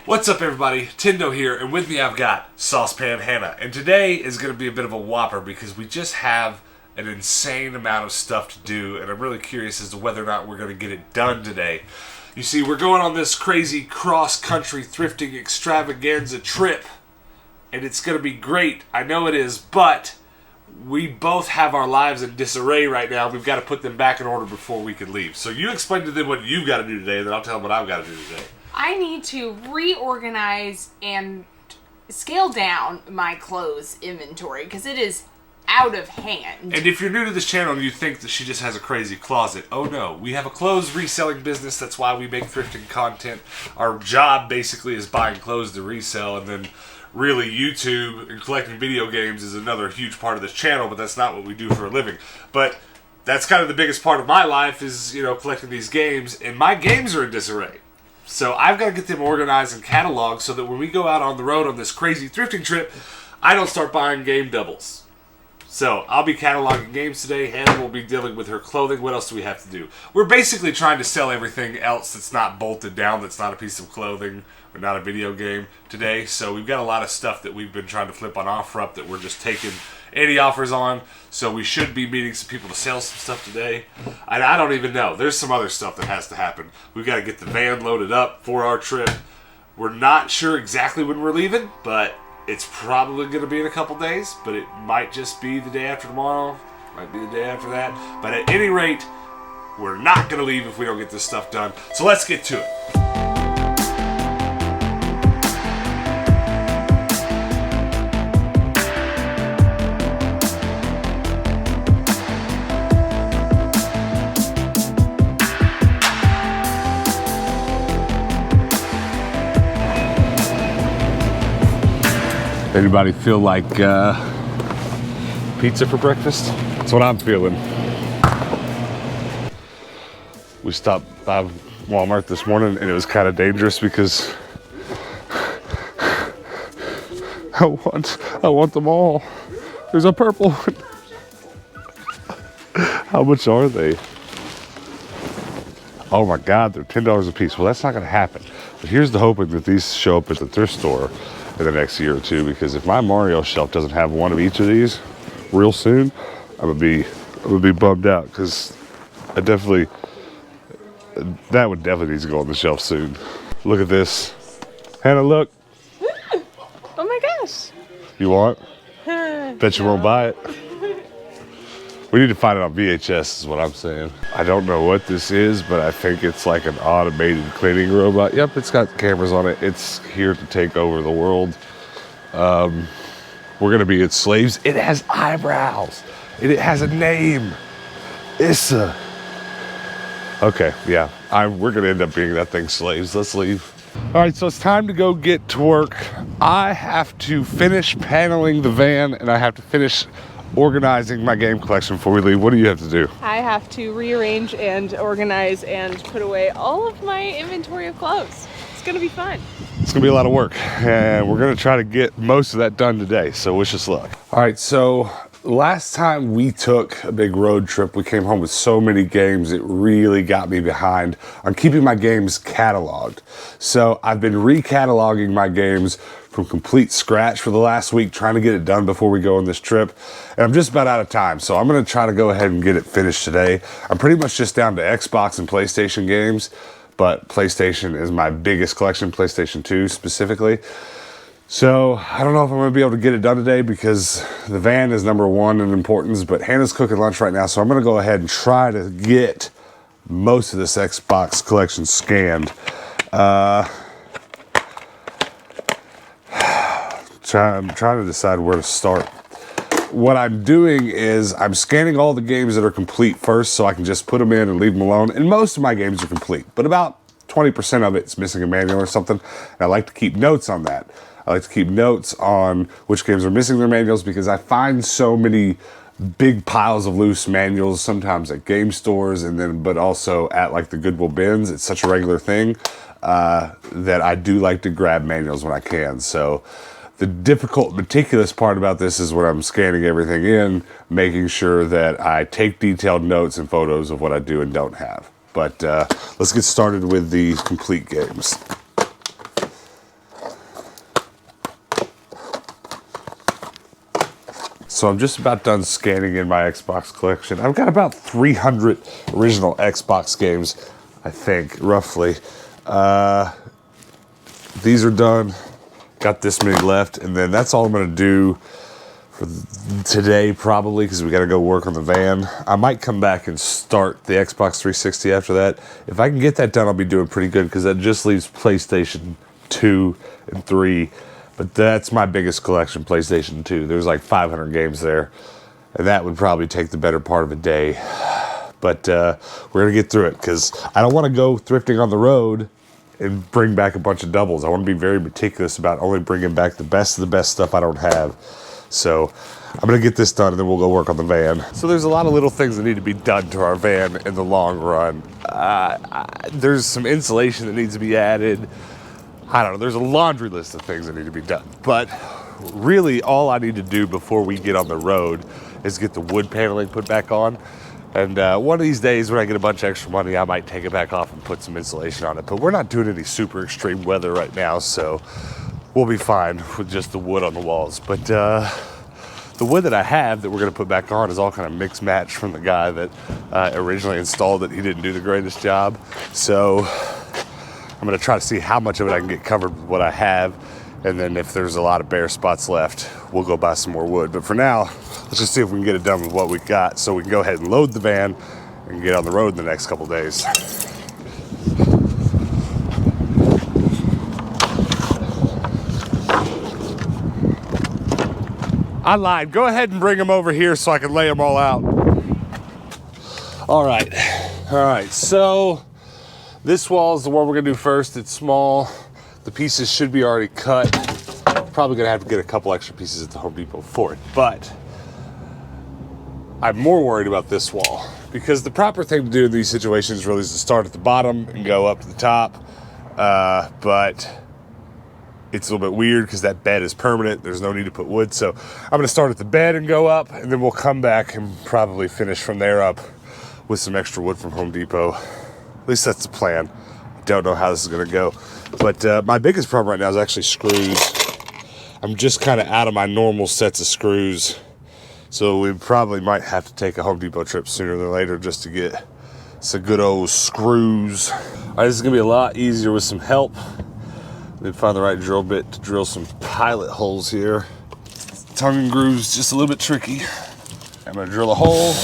What's up, everybody? Tindo here, and with me I've got Saucepan Hannah. And today is going to be a bit of a whopper because we just have an insane amount of stuff to do, and I'm really curious as to whether or not we're going to get it done today. You see, we're going on this crazy cross-country thrifting extravaganza trip, and it's going to be great. I know it is, but we both have our lives in disarray right now. We've got to put them back in order before we can leave. So you explain to them what you've got to do today, and then I'll tell them what I've got to do today. I need to reorganize and scale down my clothes inventory because it is out of hand. And if you're new to this channel and you think that she just has a crazy closet, oh no, we have a clothes reselling business. That's why we make thrifting content. Our job basically is buying clothes to resell, and then really YouTube and collecting video games is another huge part of this channel, but that's not what we do for a living. But that's kind of the biggest part of my life is, you know, collecting these games, and my games are in disarray. So I've got to get them organized and cataloged so that when we go out on the road on this crazy thrifting trip, I don't start buying game doubles. So I'll be cataloging games today. Hannah will be dealing with her clothing. What else do we have to do? We're basically trying to sell everything else that's not bolted down, that's not a piece of clothing or not a video game today. So we've got a lot of stuff that we've been trying to flip on OfferUp that we're just taking any offers on. So we should be meeting some people to sell some stuff today. I don't even know. There's some other stuff that has to happen. We've got to get the van loaded up for our trip. We're not sure exactly when we're leaving, but it's probably going to be in a couple days. But it might just be the day after tomorrow. Might be the day after that. But at any rate, we're not going to leave if we don't get this stuff done. So let's get to it. Anybody feel like pizza for breakfast? That's what I'm feeling. We stopped by Walmart this morning and it was kind of dangerous because I want them all. There's a purple one. How much are they? Oh my God, they're $10 a piece. Well, that's not gonna happen. But here's the hoping that these show up at the thrift store in the next year or two, because if my Mario shelf doesn't have one of each of these real soon, I'm gonna be bummed out, because that would definitely need to go on the shelf soon. Look at this. Hannah, look. Oh my gosh. You want? Bet you won't buy it. We need to find it on VHS is what I'm saying. I don't know what this is, but I think it's like an automated cleaning robot. Yep, it's got cameras on it. It's here to take over the world. We're gonna be its slaves. It has eyebrows. It has a name. Issa. Okay, yeah. We're gonna end up being that thing's slaves. Let's leave. All right, so it's time to go get to work. I have to finish paneling the van, and I have to finish organizing my game collection before we leave. What do you have to do? I have to rearrange and organize and put away all of my inventory of clothes. It's gonna be fun. It's gonna be a lot of work, and we're gonna try to get most of that done today, so wish us luck. All right, so last time we took a big road trip, we came home with so many games, it really got me behind on keeping my games cataloged. So I've been re-cataloging my games from complete scratch for the last week, trying to get it done before we go on this trip. And I'm just about out of time, so I'm gonna try to go ahead and get it finished today. I'm pretty much just down to Xbox and PlayStation games, but PlayStation is my biggest collection, PlayStation 2 specifically. So I don't know if I'm gonna be able to get it done today because the van is number one in importance, but Hannah's cooking lunch right now, so I'm gonna go ahead and try to get most of this Xbox collection scanned. I'm trying to decide where to start. What I'm doing is I'm scanning all the games that are complete first so I can just put them in and leave them alone. And most of my games are complete, but about 20% of it's missing a manual or something. And I like to keep notes on that. I like to keep notes on which games are missing their manuals because I find so many big piles of loose manuals, sometimes at game stores but also at like the Goodwill bins. It's such a regular thing that I do like to grab manuals when I can. So the difficult, meticulous part about this is when I'm scanning everything in, making sure that I take detailed notes and photos of what I do and don't have. But let's get started with the complete games. So I'm just about done scanning in my Xbox collection. I've got about 300 original Xbox games, I think, roughly. These are done. Got this many left, and then that's all I'm gonna do for today, probably, because we got to go work on the van. I might come back and start the Xbox 360 after that. If I can get that done, I'll be doing pretty good, because that just leaves PlayStation 2 and 3. But that's my biggest collection, PlayStation 2. There's like 500 games there, and that would probably take the better part of a day. But we're gonna get through it, because I don't want to go thrifting on the road and bring back a bunch of doubles. I want to be very meticulous about only bringing back the best of the best stuff I don't have. So I'm gonna get this done, and then we'll go work on the van. So there's a lot of little things that need to be done to our van in the long run. There's some insulation that needs to be added. I don't know, there's a laundry list of things that need to be done. But really all I need to do before we get on the road is get the wood paneling put back on. And one of these days when I get a bunch of extra money, I might take it back off and put some insulation on it. But we're not doing any super extreme weather right now, so we'll be fine with just the wood on the walls. But the wood that I have that we're gonna put back on is all kind of mixed match from the guy that originally installed it. He didn't do the greatest job. So I'm gonna try to see how much of it I can get covered with what I have. And then if there's a lot of bare spots left, we'll go buy some more wood. But for now, let's just see if we can get it done with what we got, so we can go ahead and load the van and get on the road in the next couple days. I lied. Go ahead and bring them over here so I can lay them all out. All right, so this wall is the one we're gonna do first. It's small. The pieces should be already cut. Probably gonna have to get a couple extra pieces at the Home Depot for it, but I'm more worried about this wall, because the proper thing to do in these situations really is to start at the bottom and go up to the top. But it's a little bit weird because that bed is permanent. There's no need to put wood. So I'm gonna start at the bed and go up, and then we'll come back and probably finish from there up with some extra wood from Home Depot. At least that's the plan. I don't know how this is gonna go. But my biggest problem right now is actually screws. I'm just kind of out of my normal sets of screws. So we probably might have to take a Home Depot trip sooner than later just to get some good old screws. All right, this is gonna be a lot easier with some help. Then find the right drill bit to drill some pilot holes here. Tongue and groove's just a little bit tricky. I'm gonna drill a hole.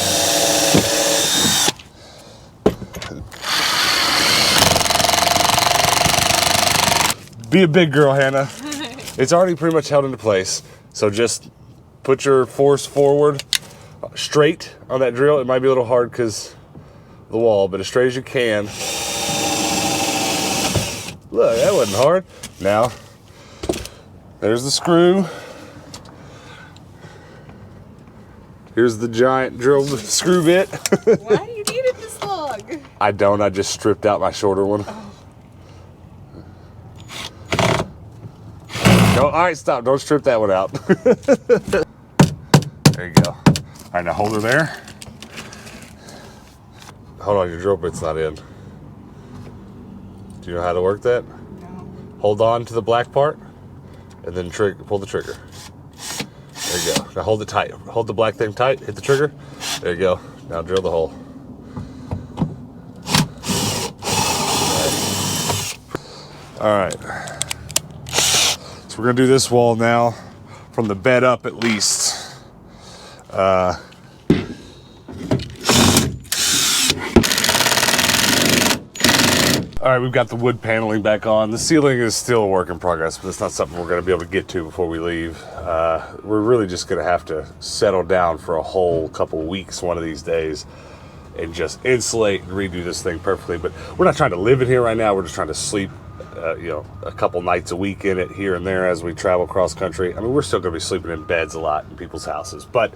Be a big girl, Hannah. It's already pretty much held into place. So just put your force forward straight on that drill. It might be a little hard because of the wall, but as straight as you can. Look, that wasn't hard. Now, there's the screw. Here's the giant drill screw bit. Why do you need it this long? I don't, I just stripped out my shorter one. Oh. No, all right, stop, don't strip that one out. There you go. All right, now hold her there. Hold on, your drill bit's not in. Do you know how to work that? No. Hold on to the black part, and then pull the trigger. There you go. Now hold it tight. Hold the black thing tight, hit the trigger. There you go. Now drill the hole. All right. So we're gonna do this wall now, from the bed up at least. All right, we've got the wood paneling back on. The ceiling is still a work in progress, but it's not something we're gonna be able to get to before we leave. We're really just gonna have to settle down for a whole couple weeks one of these days and just insulate and redo this thing perfectly. But we're not trying to live in here right now. We're just trying to sleep, a couple nights a week in it here and there as we travel cross country. I mean, we're still gonna be sleeping in beds a lot in people's houses, but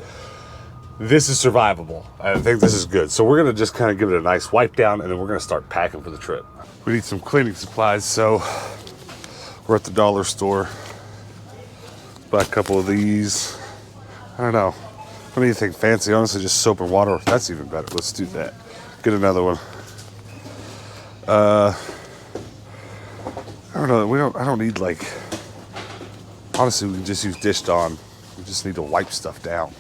this is survivable. I think this is good. So we're gonna just kind of give it a nice wipe down, and then we're gonna start packing for the trip. We need some cleaning supplies, so we're at the dollar store. Buy a couple of these. I don't know. I don't need anything fancy, honestly, just soap and water. That's even better. Let's do that. Get another one. I don't know. I don't need, like, honestly, we can just use Dish Dawn. We just need to wipe stuff down.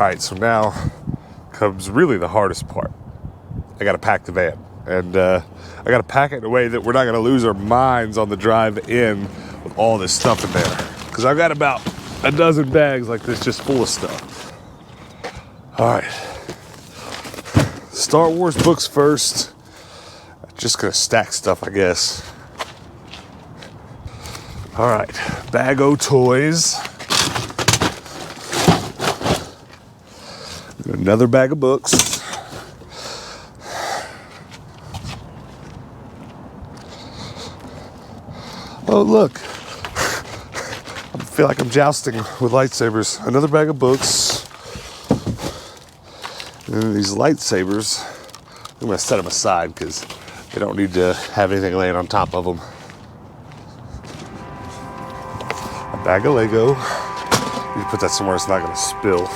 right, so now comes really the hardest part. I gotta pack the van. And I gotta pack it in a way that we're not gonna lose our minds on the drive in with all this stuff in there. Because I've got about a dozen bags like this just full of stuff. All right. Star Wars books first. Just gonna stack stuff, I guess. All right, bag o' toys. Another bag of books. Oh, look. I feel like I'm jousting with lightsabers. Another bag of books. And then these lightsabers, I'm gonna set them aside because they don't need to have anything laying on top of them. A bag of Lego. You put that somewhere it's not gonna spill.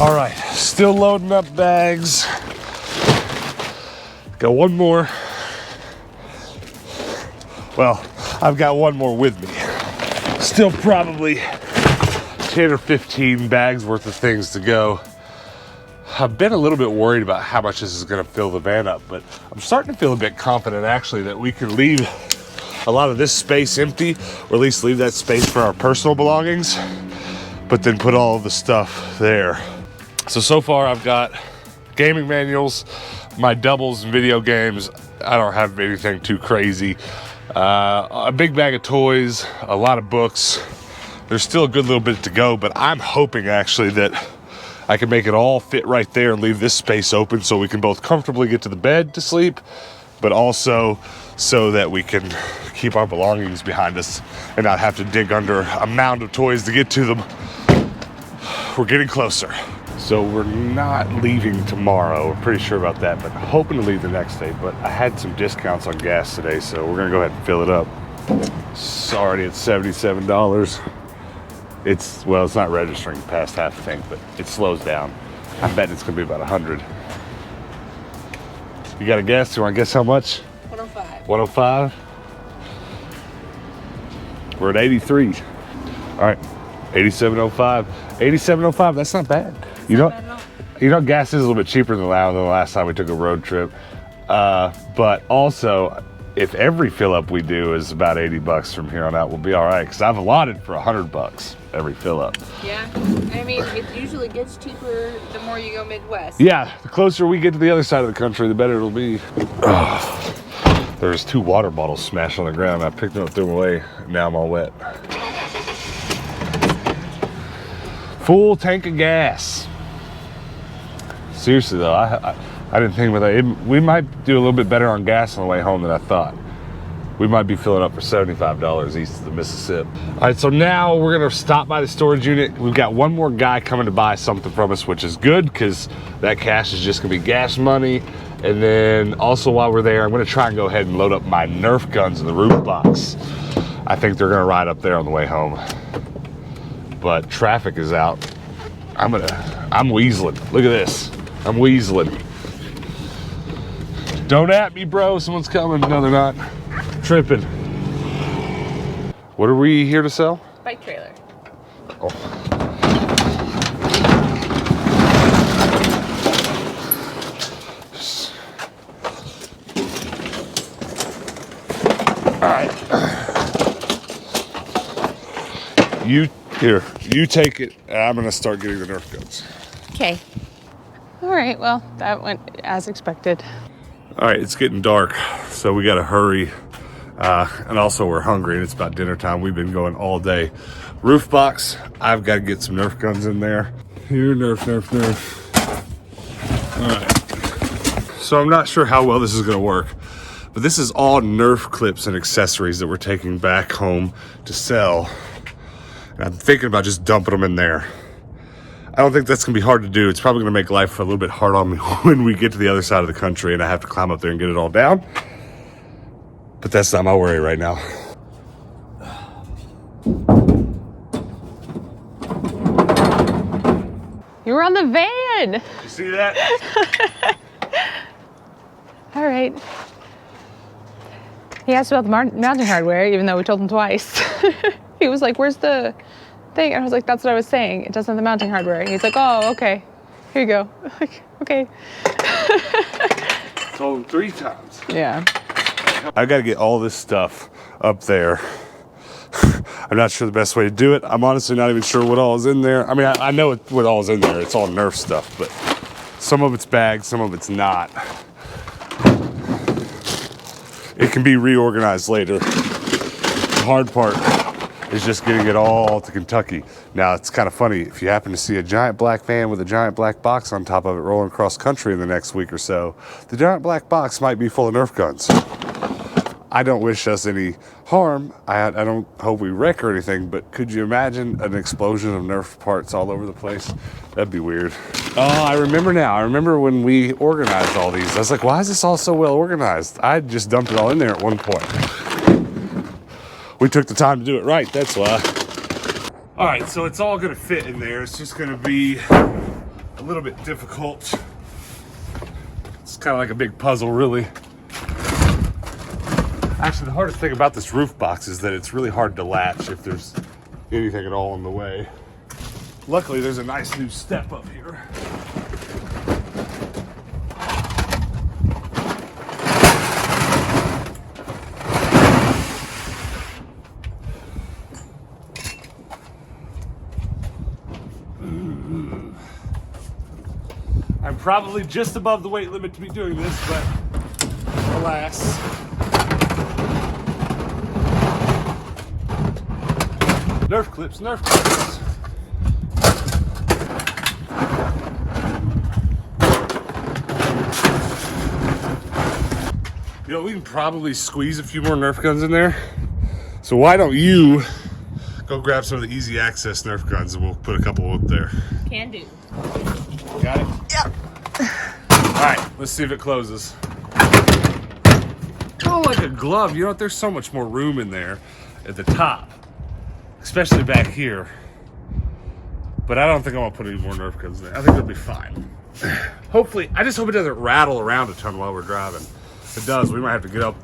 All right, still loading up bags. Got one more. Well, I've got one more with me. Still probably 10 or 15 bags worth of things to go. I've been a little bit worried about how much this is gonna fill the van up, but I'm starting to feel a bit confident actually that we can leave a lot of this space empty, or at least leave that space for our personal belongings, but then put all of the stuff there. So far I've got gaming manuals, my doubles and video games. I don't have anything too crazy. A big bag of toys, a lot of books. There's still a good little bit to go, but I'm hoping actually that I can make it all fit right there and leave this space open so we can both comfortably get to the bed to sleep, but also so that we can keep our belongings behind us and not have to dig under a mound of toys to get to them. We're getting closer. So we're not leaving tomorrow, we're pretty sure about that, but hoping to leave the next day. But I had some discounts on gas today, so we're gonna go ahead and fill it up. It's already at $77. It's not registering past half the tank, but it slows down. I'm betting it's gonna be about 100. You got a guess? You wanna guess how much? 105. 105? We're at 83. All right, 87.05. 87.05, that's not bad. You know, gas is a little bit cheaper than the last time we took a road trip. But also, if every fill up we do is about 80 bucks from here on out, we'll be all right. Because I've allotted for 100 bucks every fill up. Yeah, I mean, it usually gets cheaper the more you go Midwest. Yeah, the closer we get to the other side of the country, the better it'll be. There's 2 water bottles smashed on the ground. I picked them up, threw them away. Now I'm all wet. Full tank of gas. Seriously though, I didn't think about that. We might do a little bit better on gas on the way home than I thought. We might be filling up for $75 east of the Mississippi. All right, so now we're gonna stop by the storage unit. We've got one more guy coming to buy something from us, which is good because that cash is just gonna be gas money. And then also while we're there, I'm gonna try and go ahead and load up my Nerf guns in the roof box. I think they're gonna ride up there on the way home. But traffic is out. I'm weaseling. Look at this. I'm weaseling. Don't at me, bro. Someone's coming. No, they're not. Tripping. What are we here to sell? Bike trailer. Oh. All right. You take it, and I'm gonna start getting the Nerf guns. Okay. All right, well, that went as expected. All right, it's getting dark, so we gotta hurry. And also we're hungry, and it's about dinner time. We've been going all day. Roof box, I've gotta get some Nerf guns in there. Here, Nerf. All right. So I'm not sure how well this is gonna work, but this is all Nerf clips and accessories that we're taking back home to sell. And I'm thinking about just dumping them in there. I don't think that's gonna be hard to do. It's probably gonna make life a little bit hard on me when we get to the other side of the country and I have to climb up there and get it all down. But that's not my worry right now. You were on the van. You see that? All right. He asked about the mounting hardware, even though we told him twice. He was like, where's the thing? And I was like, that's what I was saying. It doesn't have the mounting hardware. And he's like, oh, okay. Here you go. Like, okay. Told him 3 times. Yeah. I got to get all this stuff up there. I'm not sure the best way to do it. I'm honestly not even sure what all is in there. I mean, I know what all is in there. It's all Nerf stuff, but some of it's bagged, some of it's not. It can be reorganized later. The hard part is just getting it all to Kentucky. Now, it's kind of funny. If you happen to see a giant black van with a giant black box on top of it rolling across country in the next week or so, the giant black box might be full of Nerf guns. I don't wish us any harm. I don't hope we wreck or anything, but could you imagine an explosion of Nerf parts all over the place? That'd be weird. Oh, I remember now. I remember when we organized all these. I was like, why is this all so well organized? I just dumped it all in there at one point. We took the time to do it right, that's why. All right, so it's all gonna fit in there. It's just gonna be a little bit difficult. It's kind of like a big puzzle, really. Actually, the hardest thing about this roof box is that it's really hard to latch if there's anything at all in the way. Luckily, there's a nice new step up here. I'm probably just above the weight limit to be doing this, but alas. Nerf clips, Nerf clips. You know, we can probably squeeze a few more Nerf guns in there. So why don't you go grab some of the easy access Nerf guns and we'll put a couple up there. Can do. Got it? Yep. All right, let's see if it closes. Oh, like a glove. You know what? There's so much more room in there at the top. Especially back here. But I don't think I'm gonna put any more Nerf guns there. I think it'll be fine. Hopefully, I just hope it doesn't rattle around a ton while we're driving. If it does, we might have to get up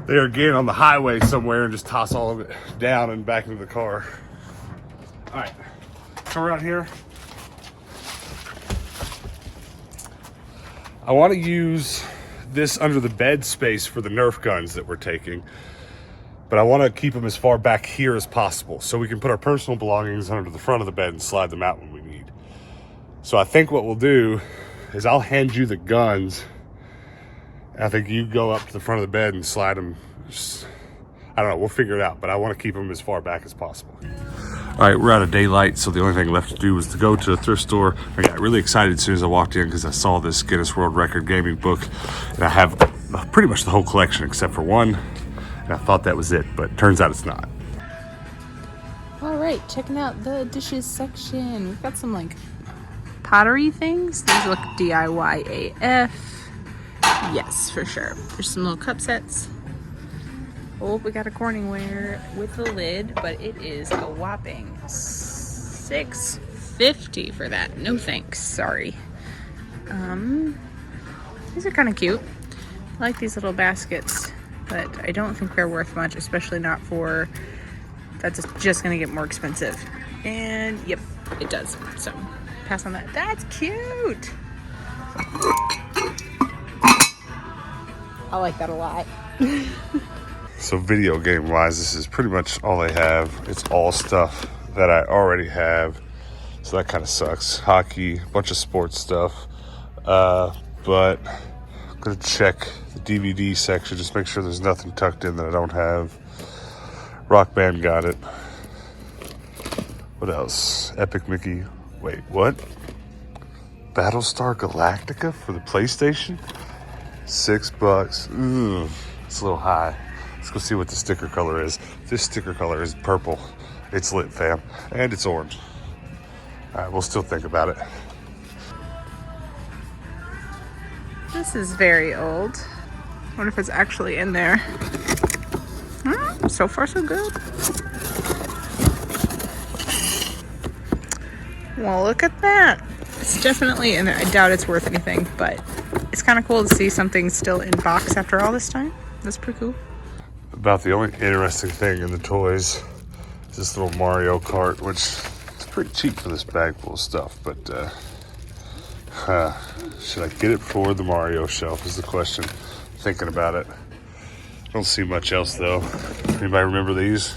there again on the highway somewhere and just toss all of it down and back into the car. All right, come around here. I want to use this under the bed space for the Nerf guns that we're taking. But I want to keep them as far back here as possible so we can put our personal belongings under the front of the bed and slide them out when we need. So I think what we'll do is I'll hand you the guns. I think you go up to the front of the bed and slide them. I don't know, we'll figure it out, but I want to keep them as far back as possible. All right, we're out of daylight, so the only thing left to do was to go to a thrift store. I got really excited as soon as I walked in because I saw this Guinness World Record gaming book, and I have pretty much the whole collection except for one. And I thought that was it, but turns out it's not. All right, checking out the dishes section. We've got some like pottery things. These look DIY AF. Yes, for sure. There's some little cup sets. Oh, we got a Corningware with the lid, but it is a whopping $6.50 for that. No thanks, sorry. These are kind of cute. I like these little baskets, but I don't think they're worth much, especially not for, that's just gonna get more expensive. And yep, it does. So pass on that. That's cute. I like that a lot. So video game wise, this is pretty much all I have. It's all stuff that I already have. So that kind of sucks. Hockey, a bunch of sports stuff. But I'm gonna check the DVD section, just make sure there's nothing tucked in that I don't have. Rock Band got it. What else? Epic Mickey. Wait, what? Battlestar Galactica for the PlayStation? $6. Ooh, it's a little high. Let's go see what the sticker color is. This sticker color is purple. It's lit, fam. And it's orange. All right, we'll still think about it. This is very old. I wonder if it's actually in there. So far, so good. Well, look at that. It's definitely, and I doubt it's worth anything, but it's kind of cool to see something still in box after all this time. That's pretty cool. About the only interesting thing in the toys is this little Mario Kart, which is pretty cheap for this bag full of stuff, but should I get it for the Mario shelf is the question. Thinking about it. Don't see much else though. Anybody remember these?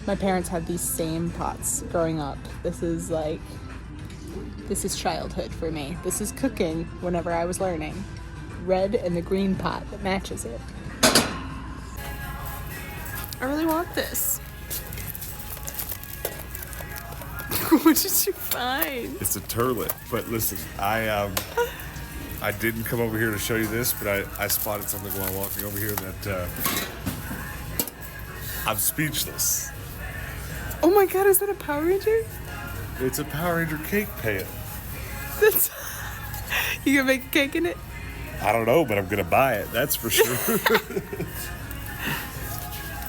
My parents had these same pots growing up. This is childhood for me. This is cooking whenever I was learning. Red and the green pot that matches it. I really want this. What did you find? It's a turlet. But listen, I didn't come over here to show you this, but I spotted something while walking over here that I'm speechless. Oh my god, is that a Power Ranger? It's a Power Ranger cake pan. That's... You gonna make a cake in it? I don't know, but I'm gonna buy it. That's for sure.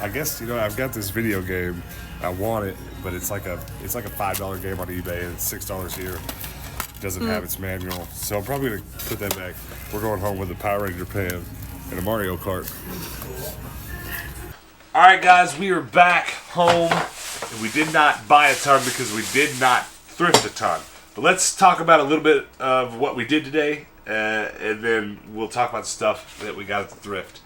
I guess I've got this video game. I want it, but it's like a $5 game on eBay and it's $6 here. It doesn't have its manual, so I'm probably gonna put that back. We're going home with a Power Ranger pan and a Mario Kart. All right, guys, we are back home. And we did not buy a ton because we did not thrift a ton. But let's talk about a little bit of what we did today, and then we'll talk about stuff that we got at the thrift.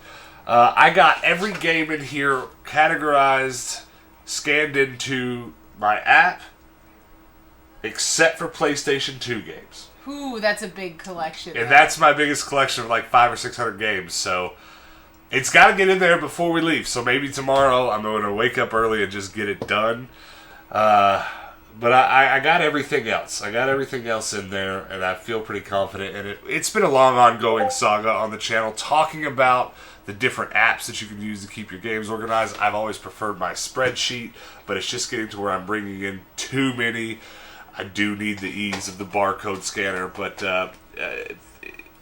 I got every game in here categorized, scanned into my app, except for PlayStation 2 games. Ooh, that's a big collection. And that's my biggest collection of like 500 or 600 games, so... It's got to get in there before we leave, so maybe tomorrow I'm going to wake up early and just get it done. But I got everything else. I got everything else in there, and I feel pretty confident. And it's been a long, ongoing saga on the channel talking about the different apps that you can use to keep your games organized. I've always preferred my spreadsheet, but it's just getting to where I'm bringing in too many. I do need the ease of the barcode scanner, but...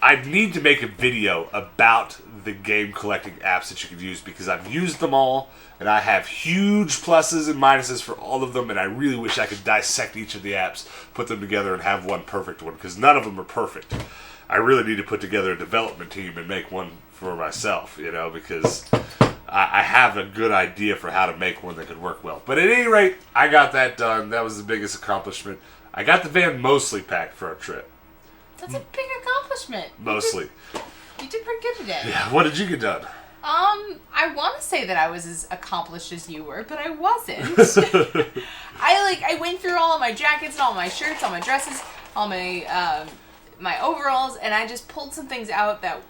I need to make a video about the game collecting apps that you can use because I've used them all and I have huge pluses and minuses for all of them, and I really wish I could dissect each of the apps, put them together and have one perfect one because none of them are perfect. I really need to put together a development team and make one for myself, because I have a good idea for how to make one that could work well. But at any rate, I got that done. That was the biggest accomplishment. I got the van mostly packed for our trip. That's a big accomplishment. Mostly. You did pretty good today. Yeah, what did you get done? I want to say that I was as accomplished as you were, but I wasn't. I went through all of my jackets and all my shirts, all my dresses, all my my overalls, and I just pulled some things out that,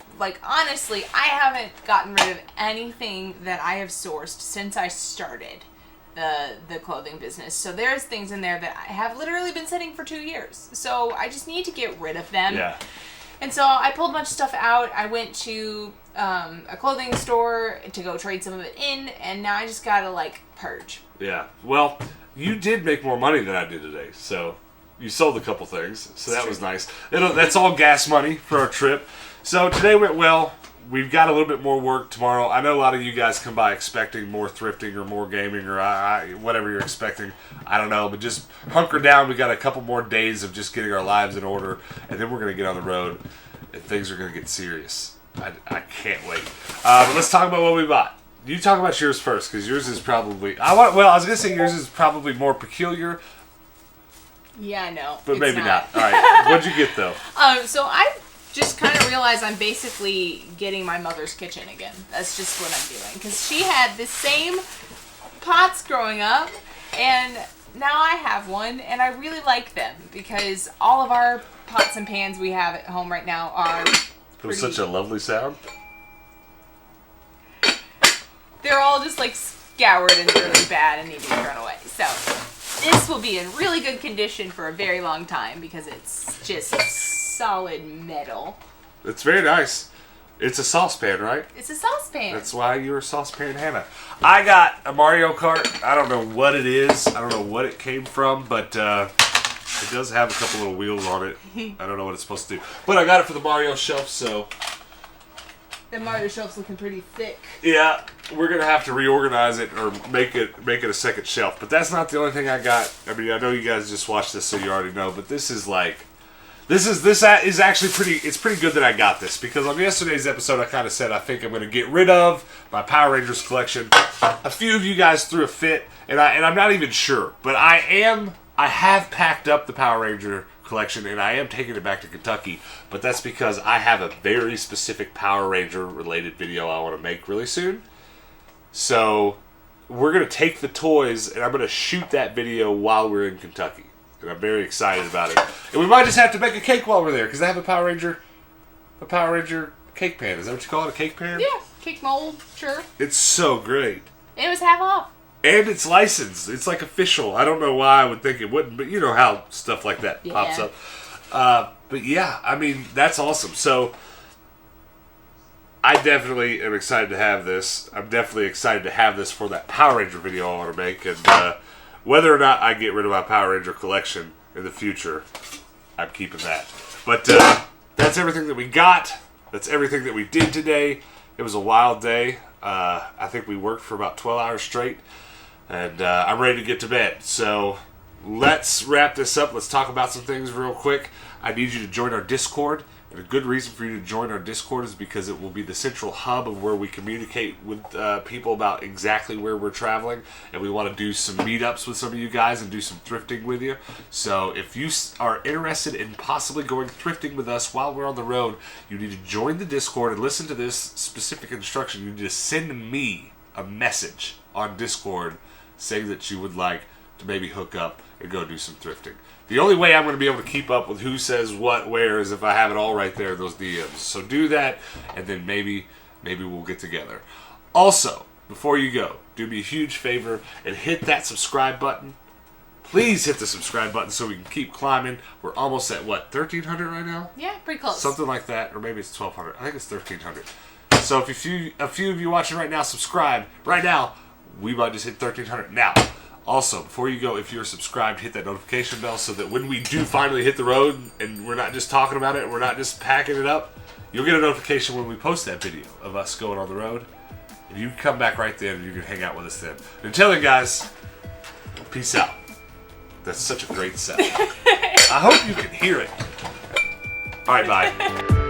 honestly, I haven't gotten rid of anything that I have sourced since I started the clothing business. So there's things in there that I have literally been sitting for 2 years. So I just need to get rid of them. Yeah. And so I pulled a bunch of stuff out. I went to a clothing store to go trade some of it in, and now I just gotta purge. Yeah. Well, you did make more money than I did today, so you sold a couple things, so that was nice. That's all gas money for our trip. So today went well. We've got a little bit more work tomorrow. I know a lot of you guys come by expecting more thrifting or more gaming or whatever you're expecting. I don't know, but just hunker down. We got a couple more days of just getting our lives in order, and then we're going to get on the road, and things are going to get serious. I can't wait. But let's talk about what we bought. You talk about yours first, because yours is probably... I was going to say yours is probably more peculiar. Yeah, I know. But maybe not. All right. What'd you get, though? So I just kind of realized I'm basically getting my mother's kitchen again. That's just what I'm doing. Because she had the same pots growing up, and now I have one, and I really like them because all of our pots and pans we have at home right now are It was such a lovely sound. They're all just scoured and really bad and need to be thrown away. So this will be in really good condition for a very long time because it's just solid metal. It's very nice. It's a saucepan, right? It's a saucepan. That's why you're a saucepan Hannah. I got a Mario Kart. I don't know what it is. I don't know what it came from, but it does have a couple little wheels on it. I don't know what it's supposed to do. But I got it for the Mario shelf, so The Mario shelf's looking pretty thick. Yeah, we're gonna have to reorganize it or make it a second shelf. But that's not the only thing I got. I mean, I know you guys just watched this, so you already know. But this is actually pretty. It's pretty good that I got this because on yesterday's episode I kind of said I think I'm gonna get rid of my Power Rangers collection. A few of you guys threw a fit, and I'm not even sure, but I have packed up the Power Ranger collection and I am taking it back to Kentucky, but that's because I have a very specific Power Ranger related video I want to make really soon. So we're going to take the toys and I'm going to shoot that video while we're in Kentucky, and I'm very excited about it. And we might just have to make a cake while we're there because I have a Power Ranger cake pan. Is that what you call it, a cake pan? Yeah, cake mold, sure. It's so great. It was half off. And it's licensed. It's like official. I don't know why I would think it wouldn't, but you know how stuff like that pops up. But yeah, I mean, that's awesome. So I definitely am excited to have this. I'm definitely excited to have this for that Power Ranger video I want to make. And whether or not I get rid of my Power Ranger collection in the future, I'm keeping that. But that's everything that we got. That's everything that we did today. It was a wild day. I think we worked for about 12 hours straight. And I'm ready to get to bed. So let's wrap this up. Let's talk about some things real quick. I need you to join our Discord. And a good reason for you to join our Discord is because it will be the central hub of where we communicate with people about exactly where we're traveling. And we want to do some meetups with some of you guys and do some thrifting with you. So if you are interested in possibly going thrifting with us while we're on the road, you need to join the Discord and listen to this specific instruction. You need to send me a message on Discord saying that you would like to maybe hook up and go do some thrifting. The only way I'm going to be able to keep up with who says what where is if I have it all right there in those DMs. So do that, and then maybe we'll get together. Also, before you go, do me a huge favor and hit that subscribe button. Please hit the subscribe button so we can keep climbing. We're almost at, what, 1,300 right now? Yeah, pretty close. Something like that, or maybe it's 1,200. I think it's 1,300. So if a few of you watching right now subscribe right now, we might just hit 1,300 now. Also, before you go, if you're subscribed, hit that notification bell so that when we do finally hit the road and we're not just talking about it, we're not just packing it up, you'll get a notification when we post that video of us going on the road. And you can come back right then and you can hang out with us then. Until then, guys, peace out. That's such a great sound. I hope you can hear it. All right, bye.